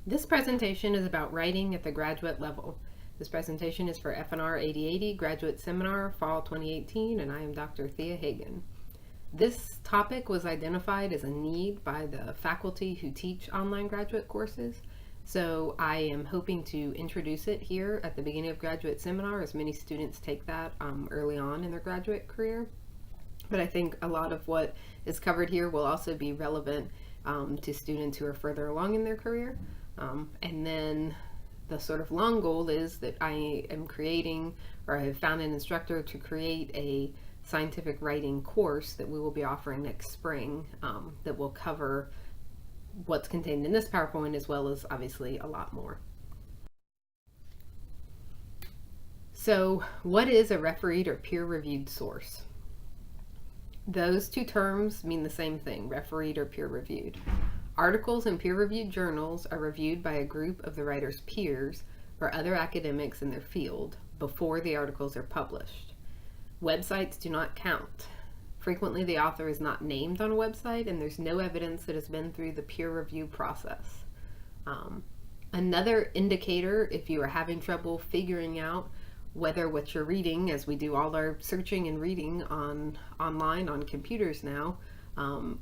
This presentation is about writing at the graduate level. This presentation is for FNR 8080 Graduate Seminar, Fall 2018, and I am Dr. Thea Hagen. This topic was identified as a need by the faculty who teach online graduate courses, so I am hoping to introduce it here at the beginning of graduate seminar, as many students take that early on in their graduate career. But I think a lot of what is covered here will also be relevant to students who are further along in their career. And then the sort of long goal is that I am creating, or I have found an instructor to create a scientific writing course that we will be offering next spring that will cover what's contained in this PowerPoint as well as obviously a lot more. So what is a refereed or peer-reviewed source? Those two terms mean the same thing, refereed or peer-reviewed. Articles in peer-reviewed journals are reviewed by a group of the writer's peers or other academics in their field before the articles are published. Websites do not count. Frequently, the author is not named on a website, and there's no evidence that has been through the peer review process. Another indicator, if you are having trouble figuring out whether what you're reading, as we do all our searching and reading online on computers now,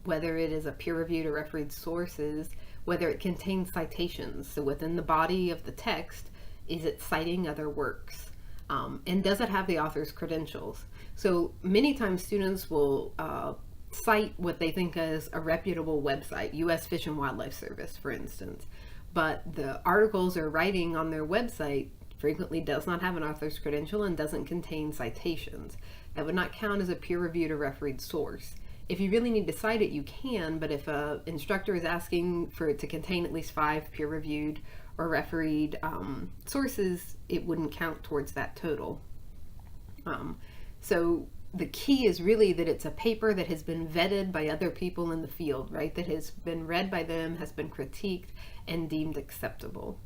whether it is a peer-reviewed or refereed sources, whether it contains citations. So within the body of the text, is it citing other works? And does it have the author's credentials? So many times students will cite what they think is a reputable website, U.S. Fish and Wildlife Service, for instance. But the articles they're writing on their website frequently does not have an author's credential and doesn't contain citations. That would not count as a peer-reviewed or refereed source. If you really need to cite it, you can, but if an instructor is asking for it to contain at least 5 peer-reviewed or refereed sources, it wouldn't count towards that total. So the key is really that it's a paper that has been vetted by other people in the field, right? That has been read by them, has been critiqued, and deemed acceptable.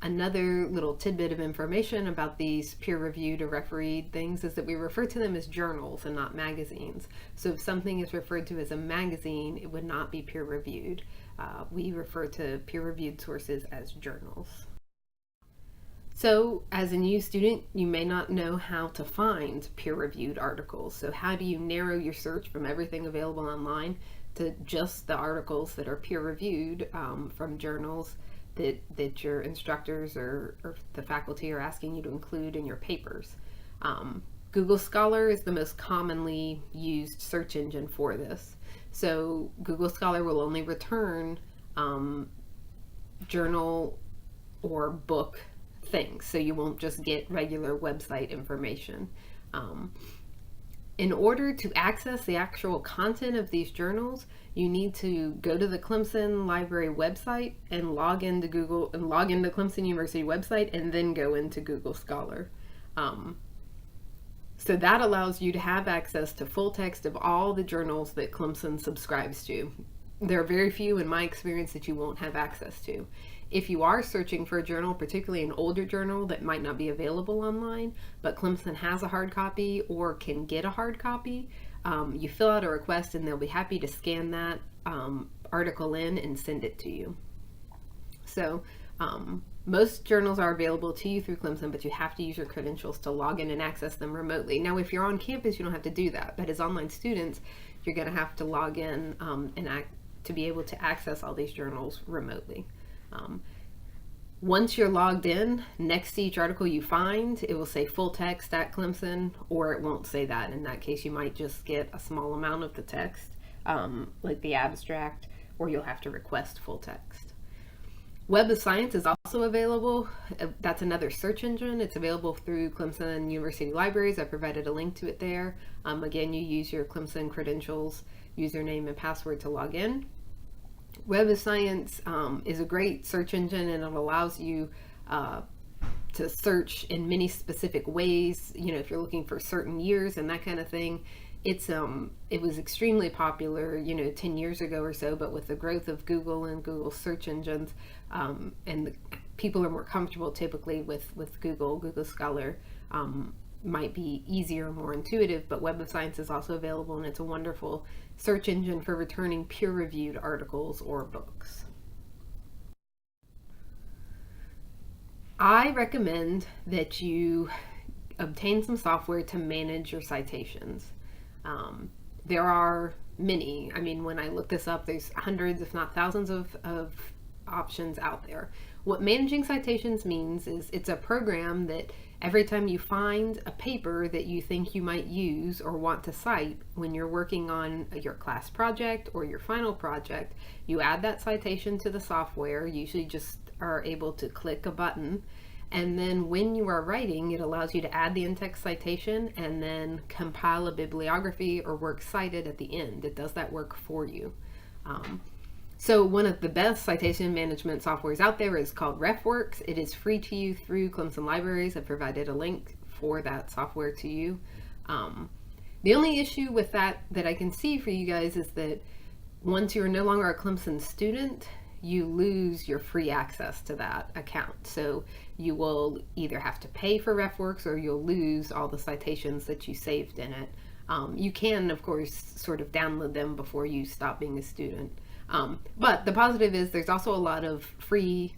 Another little tidbit of information about these peer-reviewed or refereed things is that we refer to them as journals and not magazines. So if something is referred to as a magazine, it would not be peer-reviewed. We refer to peer-reviewed sources as journals. So as a new student, you may not know how to find peer-reviewed articles. So how do you narrow your search from everything available online to just the articles that are peer-reviewed from journals that your instructors or the faculty are asking you to include in your papers? Google Scholar is the most commonly used search engine for this. So Google Scholar will only return journal or book things, so you won't just get regular website information. In order to access the actual content of these journals, you need to go to the Clemson Library website and log into Clemson University website and then go into Google Scholar. So that allows you to have access to full text of all the journals that Clemson subscribes to. There are very few in my experience that you won't have access to. If you are searching for a journal, particularly an older journal that might not be available online, but Clemson has a hard copy or can get a hard copy, you fill out a request and they'll be happy to scan that article in and send it to you. So most journals are available to you through Clemson, but you have to use your credentials to log in and access them remotely. Now, if you're on campus, you don't have to do that, but as online students, you're going to have to log in to be able to access all these journals remotely. Once you're logged in, next to each article you find, it will say full text at Clemson, or it won't say that. In that case, you might just get a small amount of the text, like the abstract, or you'll have to request full text. Web of Science is also available. That's another search engine. It's available through Clemson University Libraries. I provided a link to it there. Again, you use your Clemson credentials, username, and password to log in. Web of Science is a great search engine, and it allows you to search in many specific ways. You know, if you're looking for certain years and that kind of thing. It was extremely popular, 10 years ago or so, but with the growth of Google and Google search engines, people are more comfortable typically with Google Scholar. Might be easier, more intuitive, but Web of Science is also available, and it's a wonderful search engine for returning peer-reviewed articles or books. I recommend that you obtain some software to manage your citations. There are many. I mean, when I look this up, there's hundreds, if not thousands, of options out there. What managing citations means is it's a program that every time you find a paper that you think you might use or want to cite when you're working on your class project or your final project, you add that citation to the software. You usually just are able to click a button, and then when you are writing, it allows you to add the in-text citation and then compile a bibliography or works cited at the end. It does that work for you. So one of the best citation management softwares out there is called RefWorks. It is free to you through Clemson Libraries. I've provided a link for that software to you. The only issue with that I can see for you guys is that once you're no longer a Clemson student, you lose your free access to that account. So you will either have to pay for RefWorks or you'll lose all the citations that you saved in it. You can, of course, sort of download them before you stop being a student. But the positive is there's also a lot of free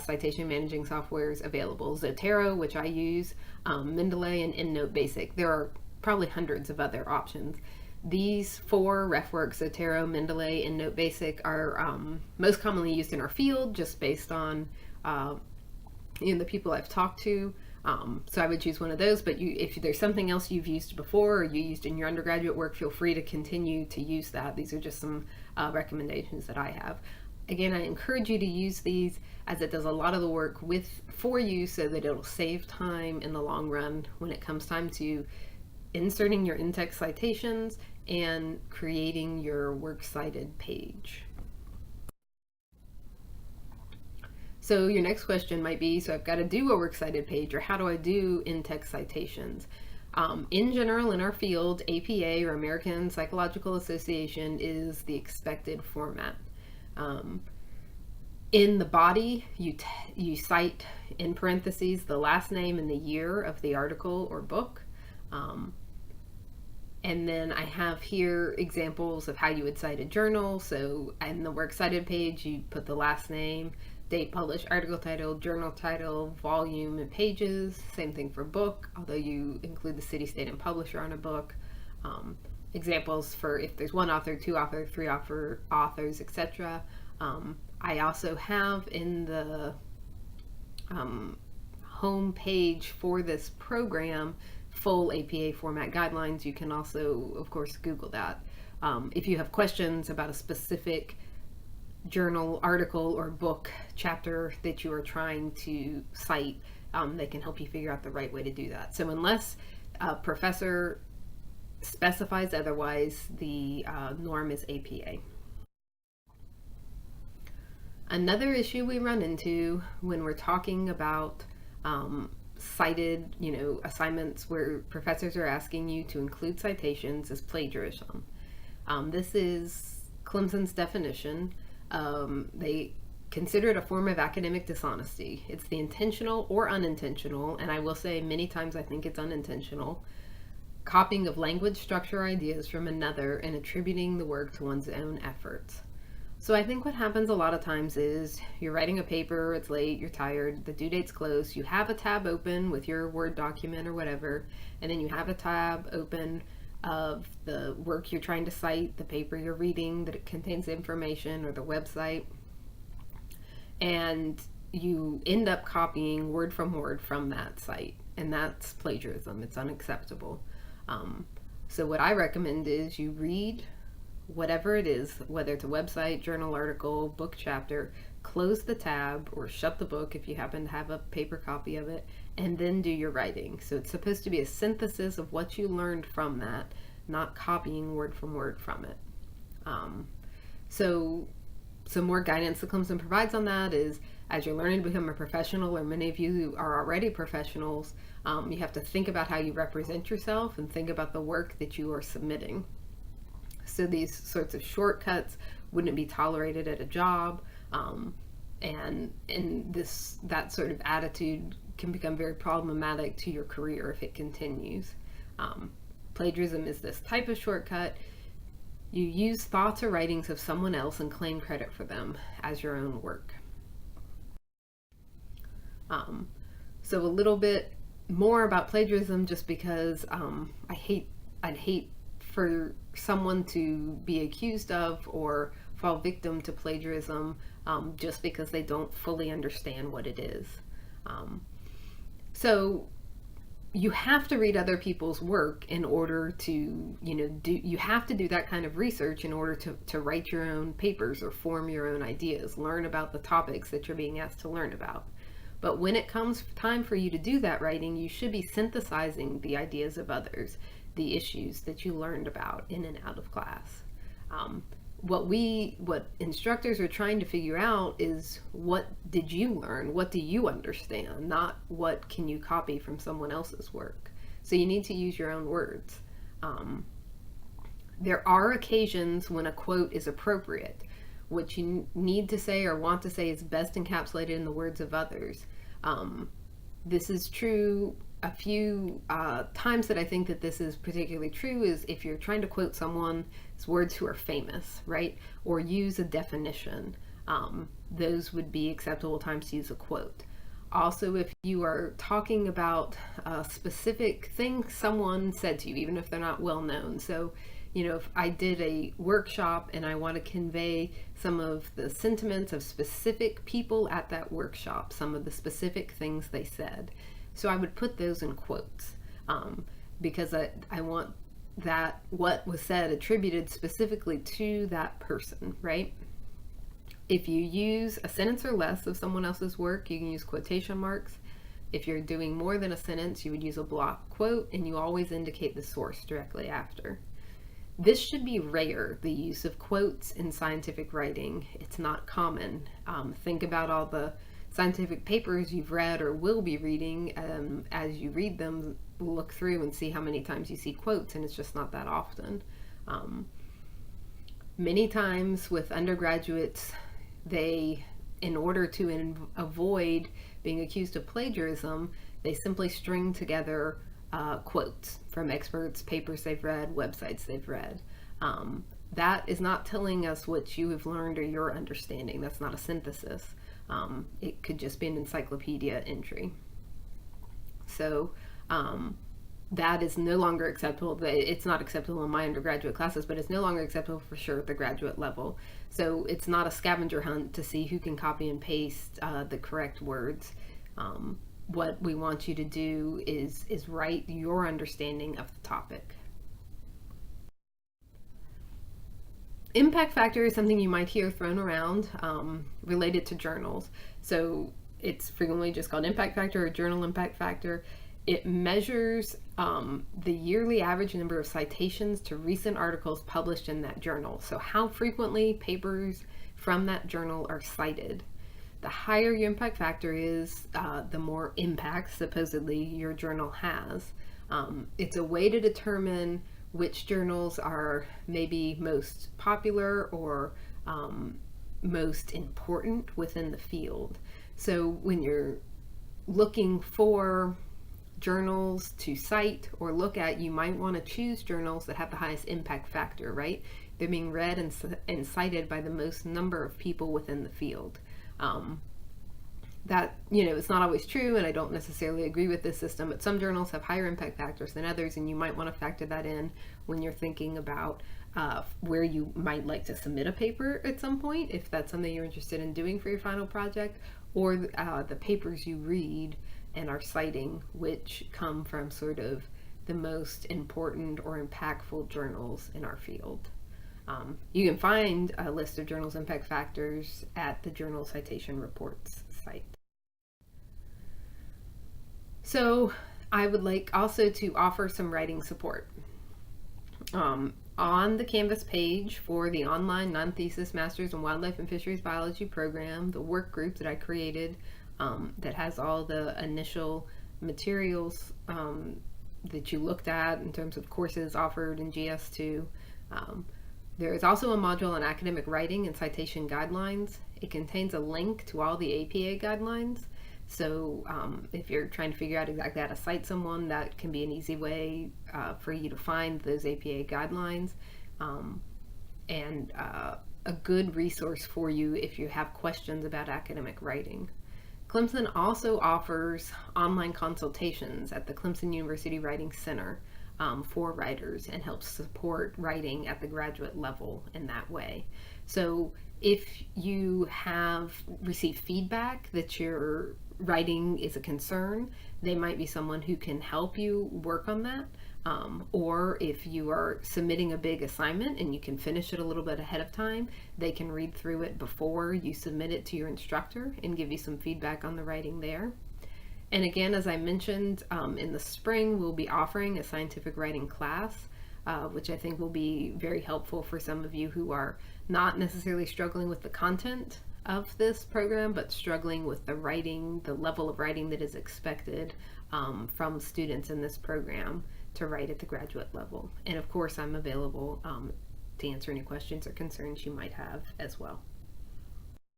citation managing softwares available. Zotero, which I use, Mendeley, and EndNote Basic. There are probably hundreds of other options. These four, RefWorks, Zotero, Mendeley, and EndNote Basic, are most commonly used in our field, just based on the people I've talked to. So I would choose one of those, but if there's something else you've used before or you used in your undergraduate work, feel free to continue to use that. These are just some recommendations that I have. Again, I encourage you to use these, as it does a lot of the work for you, so that it'll save time in the long run when it comes time to inserting your in-text citations and creating your works cited page. So your next question might be, so I've got to do a works cited page, or how do I do in-text citations? In general, in our field, APA, or American Psychological Association, is the expected format. In the body, you cite in parentheses the last name and the year of the article or book. And then I have here examples of how you would cite a journal. So in the works cited page, you put the last name, date published, article title, journal title, volume, and pages. Same thing for book, although you include the city, state, and publisher on a book. Examples for if there's one author, two authors, three authors, etc. I also have in the home page for this program full APA format guidelines. You can also, of course, Google that. If you have questions about a specific journal, article, or book chapter that you are trying to cite, they can help you figure out the right way to do that. So unless a professor specifies otherwise, the norm is APA. Another issue we run into when we're talking about cited, assignments where professors are asking you to include citations is plagiarism. This is Clemson's definition. They consider it a form of academic dishonesty. It's the intentional or unintentional, and I will say many times I think it's unintentional, copying of language, structure, ideas from another and attributing the work to one's own efforts. So I think what happens a lot of times is you're writing a paper, it's late, you're tired, the due date's close, you have a tab open with your Word document or whatever, and then you have a tab open of the work you're trying to cite, the paper you're reading that it contains information, or the website, and you end up copying word from that site, and that's plagiarism. It's unacceptable. So what I recommend is you read whatever it is, whether it's a website, journal article, book chapter, close the tab or shut the book if you happen to have a paper copy of it, and then do your writing. So it's supposed to be a synthesis of what you learned from that, not copying word from it. So some more guidance that Clemson provides on that is, as you're learning to become a professional, or many of you are already professionals, you have to think about how you represent yourself and think about the work that you are submitting. So these sorts of shortcuts wouldn't be tolerated at a job, and that sort of attitude can become very problematic to your career if it continues. Plagiarism is this type of shortcut. You use thoughts or writings of someone else and claim credit for them as your own work. So a little bit more about plagiarism, just because I'd hate for someone to be accused of or fall victim to plagiarism just because they don't fully understand what it is. So you have to read other people's work in order to, you have to do that kind of research in order to write your own papers or form your own ideas, learn about the topics that you're being asked to learn about. But when it comes time for you to do that writing, you should be synthesizing the ideas of others, the issues that you learned about in and out of class. What instructors are trying to figure out is, what did you learn? What do you understand? Not what can you copy from someone else's work. So you need to use your own words. There are occasions when a quote is appropriate. What you need to say or want to say is best encapsulated in the words of others. This is true a few times that I think that this is particularly true is if you're trying to quote someone's words who are famous, right? Or use a definition. Those would be acceptable times to use a quote. Also, if you are talking about a specific thing someone said to you, even if they're not well known. So, if I did a workshop and I want to convey some of the sentiments of specific people at that workshop, some of the specific things they said. So I would put those in quotes because I want that what was said attributed specifically to that person, right? If you use a sentence or less of someone else's work, you can use quotation marks. If you're doing more than a sentence, you would use a block quote, and you always indicate the source directly after. This should be rare, the use of quotes in scientific writing. It's not common. Think about all the scientific papers you've read or will be reading. As you read them, look through and see how many times you see quotes, and it's just not that often. Many times with undergraduates, in order to avoid being accused of plagiarism, they simply string together quotes from experts, papers they've read, websites they've read. That is not telling us what you have learned or your understanding. That's not a synthesis. It could just be an encyclopedia entry. So that is no longer acceptable. It's not acceptable in my undergraduate classes, but it's no longer acceptable for sure at the graduate level. So it's not a scavenger hunt to see who can copy and paste the correct words. What we want you to do is write your understanding of the topic. Impact factor is something you might hear thrown around related to journals. So it's frequently just called impact factor or journal impact factor. It measures the yearly average number of citations to recent articles published in that journal. So how frequently papers from that journal are cited. The higher your impact factor is, the more impact supposedly your journal has. It's a way to determine which journals are maybe most popular or most important within the field. So when you're looking for journals to cite or look at, you might want to choose journals that have the highest impact factor, right? They're being read and cited by the most number of people within the field. That, it's not always true, and I don't necessarily agree with this system, but some journals have higher impact factors than others, and you might want to factor that in when you're thinking about where you might like to submit a paper at some point, if that's something you're interested in doing for your final project, or the papers you read and are citing, which come from sort of the most important or impactful journals in our field. You can find a list of journals' impact factors at the Journal Citation Reports site. So I would like also to offer some writing support. On the Canvas page for the online non-thesis Masters in Wildlife and Fisheries Biology program, the work group that I created that has all the initial materials that you looked at in terms of courses offered in GS2. There is also a module on academic writing and citation guidelines. It contains a link to all the APA guidelines. So if you're trying to figure out exactly how to cite someone, that can be an easy way for you to find those APA guidelines, and a good resource for you if you have questions about academic writing. Clemson also offers online consultations at the Clemson University Writing Center for writers, and helps support writing at the graduate level in that way. So if you have received feedback that your writing is a concern, they might be someone who can help you work on that. Or if you are submitting a big assignment and you can finish it a little bit ahead of time, they can read through it before you submit it to your instructor and give you some feedback on the writing there. And again, as I mentioned, in the spring, we'll be offering a scientific writing class, which I think will be very helpful for some of you who are not necessarily struggling with the content of this program, but struggling with the writing, the level of writing that is expected from students in this program to write at the graduate level. And of course, I'm available to answer any questions or concerns you might have as well.